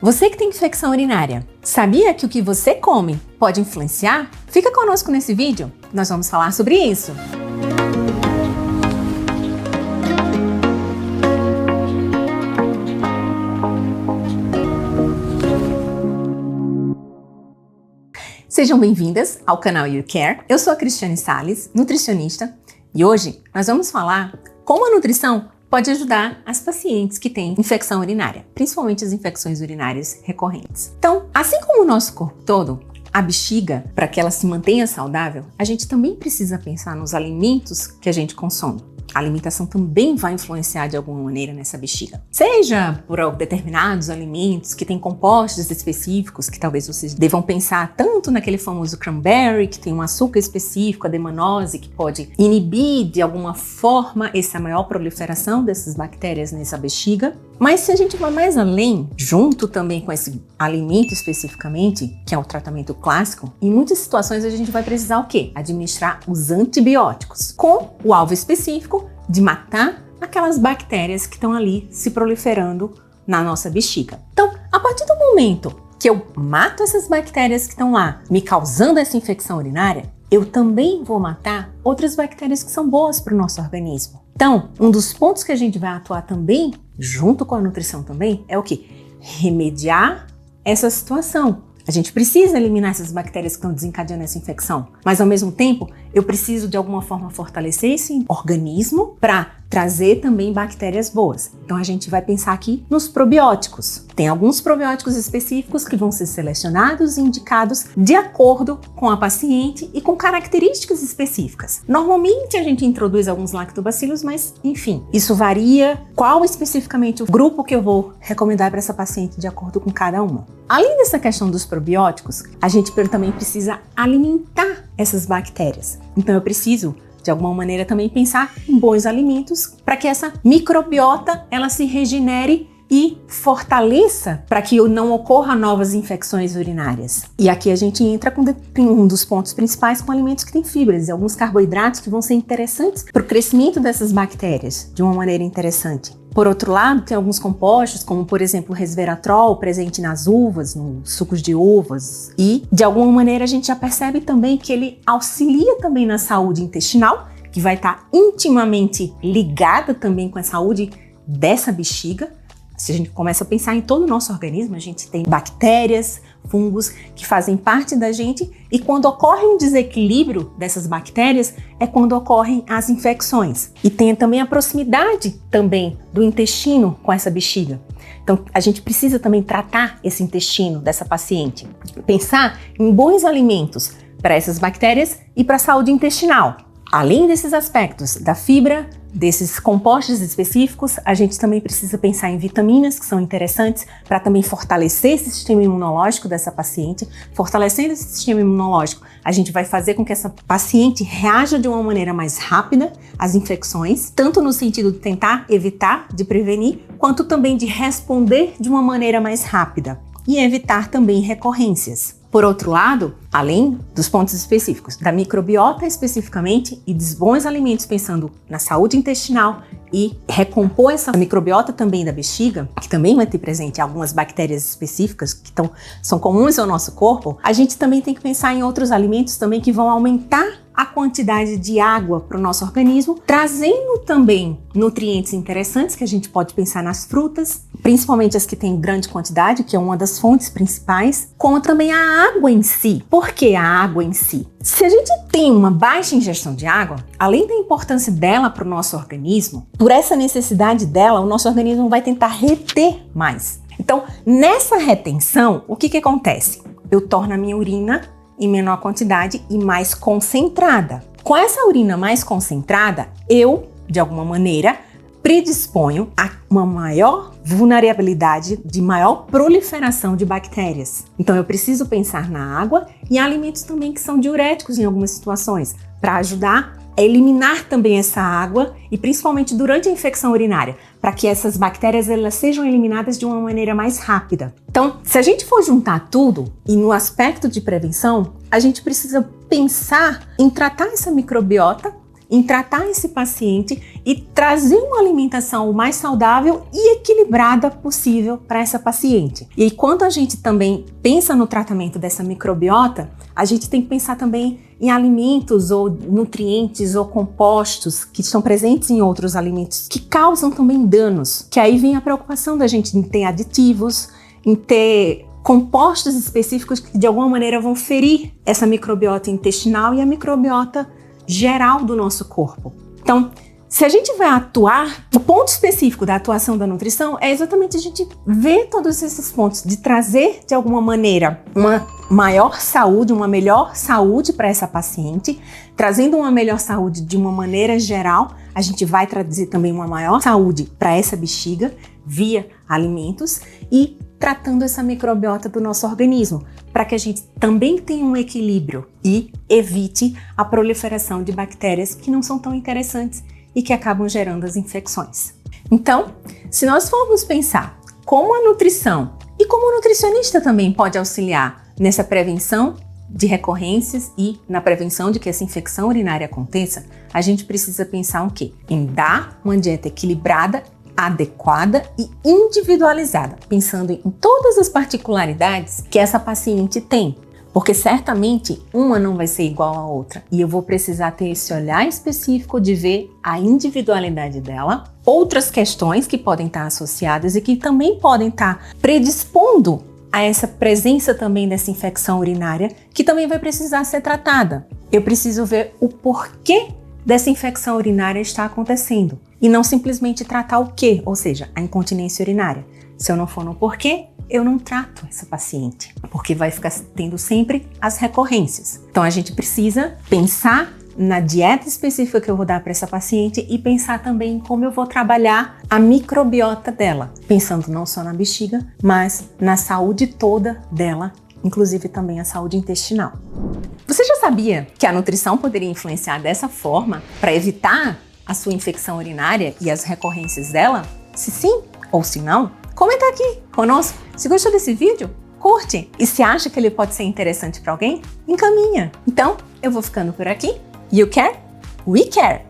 Você que tem infecção urinária, sabia que o que você come pode influenciar? Fica conosco nesse vídeo, nós vamos falar sobre isso. Sejam bem-vindas ao canal YouCare. Eu sou a Cristiane Salles, nutricionista, e hoje nós vamos falar como a nutrição pode ajudar as pacientes que têm infecção urinária, principalmente as infecções urinárias recorrentes. Então, assim como o nosso corpo todo, a bexiga, para que ela se mantenha saudável, a gente também precisa pensar nos alimentos que a gente consome. A alimentação também vai influenciar de alguma maneira nessa bexiga. Seja por determinados alimentos que têm compostos específicos, que talvez vocês devam pensar tanto naquele famoso cranberry, que tem um açúcar específico, a demanose, que pode inibir de alguma forma essa maior proliferação dessas bactérias nessa bexiga. Mas se a gente vai mais além, junto também com esse alimento especificamente, que é o tratamento clássico, em muitas situações a gente vai precisar o quê? Administrar os antibióticos, com o alvo específico de matar aquelas bactérias que estão ali se proliferando na nossa bexiga. Então, a partir do momento que eu mato essas bactérias que estão lá, me causando essa infecção urinária, eu também vou matar outras bactérias que são boas para o nosso organismo. Então, um dos pontos que a gente vai atuar também, junto com a nutrição também, é o quê? Remediar essa situação. A gente precisa eliminar essas bactérias que estão desencadeando essa infecção, mas ao mesmo tempo eu preciso de alguma forma fortalecer esse organismo para trazer também bactérias boas. Então a gente vai pensar aqui nos probióticos. Tem alguns probióticos específicos que vão ser selecionados e indicados de acordo com a paciente e com características específicas. Normalmente a gente introduz alguns lactobacilos, mas enfim, isso varia qual especificamente o grupo que eu vou recomendar para essa paciente de acordo com cada uma. Além dessa questão dos probióticos, a gente também precisa alimentar essas bactérias. Então eu preciso de alguma maneira também pensar em bons alimentos para que essa microbiota ela se regenere e fortaleça para que não ocorra novas infecções urinárias. E aqui a gente entra com um dos pontos principais com alimentos que têm fibras e alguns carboidratos que vão ser interessantes para o crescimento dessas bactérias de uma maneira interessante. Por outro lado, tem alguns compostos, como por exemplo o resveratrol, presente nas uvas, nos sucos de uvas, e de alguma maneira a gente já percebe também que ele auxilia também na saúde intestinal, que vai estar intimamente ligada também com a saúde dessa bexiga. Se a gente começa a pensar em todo o nosso organismo, a gente tem bactérias, fungos que fazem parte da gente, e quando ocorre um desequilíbrio dessas bactérias é quando ocorrem as infecções. E tem também a proximidade também do intestino com essa bexiga. Então a gente precisa também tratar esse intestino dessa paciente, pensar em bons alimentos para essas bactérias e para a saúde intestinal. Além desses aspectos da fibra, desses compostos específicos, a gente também precisa pensar em vitaminas que são interessantes para também fortalecer esse sistema imunológico dessa paciente. Fortalecendo esse sistema imunológico, a gente vai fazer com que essa paciente reaja de uma maneira mais rápida às infecções, tanto no sentido de tentar evitar, de prevenir, quanto também de responder de uma maneira mais rápida e evitar também recorrências. Por outro lado, além dos pontos específicos da microbiota especificamente e dos bons alimentos pensando na saúde intestinal e recompor essa microbiota também da bexiga, que também vai ter presente algumas bactérias específicas que são comuns ao nosso corpo, a gente também tem que pensar em outros alimentos também que vão aumentar a quantidade de água para o nosso organismo, trazendo também nutrientes interessantes que a gente pode pensar nas frutas, principalmente as que têm grande quantidade, que é uma das fontes principais, como também a água em si. Por que a água em si? Se a gente tem uma baixa ingestão de água, além da importância dela para o nosso organismo, por essa necessidade dela, o nosso organismo vai tentar reter mais. Então, nessa retenção, o que acontece? Eu torno a minha urina em menor quantidade e mais concentrada. Com essa urina mais concentrada, eu, de alguma maneira, predisponho a uma maior vulnerabilidade de maior proliferação de bactérias. Então eu preciso pensar na água e alimentos também que são diuréticos em algumas situações, para ajudar a eliminar também essa água e principalmente durante a infecção urinária, para que essas bactérias elas sejam eliminadas de uma maneira mais rápida. Então, se a gente for juntar tudo e no aspecto de prevenção, a gente precisa pensar em tratar essa microbiota em tratar esse paciente e trazer uma alimentação o mais saudável e equilibrada possível para essa paciente. E aí, quando a gente também pensa no tratamento dessa microbiota, a gente tem que pensar também em alimentos ou nutrientes ou compostos que estão presentes em outros alimentos que causam também danos. Que aí vem a preocupação da gente em ter aditivos, em ter compostos específicos que de alguma maneira vão ferir essa microbiota intestinal e a microbiota geral do nosso corpo. Então, se a gente vai atuar, o ponto específico da atuação da nutrição é exatamente a gente ver todos esses pontos, de trazer de alguma maneira uma maior saúde, uma melhor saúde para essa paciente, trazendo uma melhor saúde de uma maneira geral, a gente vai trazer também uma maior saúde para essa bexiga via alimentos e tratando essa microbiota do nosso organismo, para que a gente também tenha um equilíbrio e evite a proliferação de bactérias que não são tão interessantes e que acabam gerando as infecções. Então, se nós formos pensar como a nutrição e como o nutricionista também pode auxiliar nessa prevenção de recorrências e na prevenção de que essa infecção urinária aconteça, a gente precisa pensar o quê? Em dar uma dieta equilibrada, adequada e individualizada, pensando em todas as particularidades que essa paciente tem, porque certamente uma não vai ser igual à outra e eu vou precisar ter esse olhar específico de ver a individualidade dela, outras questões que podem estar associadas e que também podem estar predispondo a essa presença também dessa infecção urinária, que também vai precisar ser tratada. Eu preciso ver o porquê dessa infecção urinária está acontecendo e não simplesmente tratar o quê, ou seja, a incontinência urinária. Se eu não for no porquê, eu não trato essa paciente, porque vai ficar tendo sempre as recorrências. Então a gente precisa pensar na dieta específica que eu vou dar para essa paciente e pensar também em como eu vou trabalhar a microbiota dela, pensando não só na bexiga, mas na saúde toda dela, inclusive também a saúde intestinal. Você já sabia que a nutrição poderia influenciar dessa forma para evitar a sua infecção urinária e as recorrências dela? Se sim ou se não, comenta aqui conosco. Se gostou desse vídeo, curte. E se acha que ele pode ser interessante para alguém, encaminha. Então, eu vou ficando por aqui. You care? We care!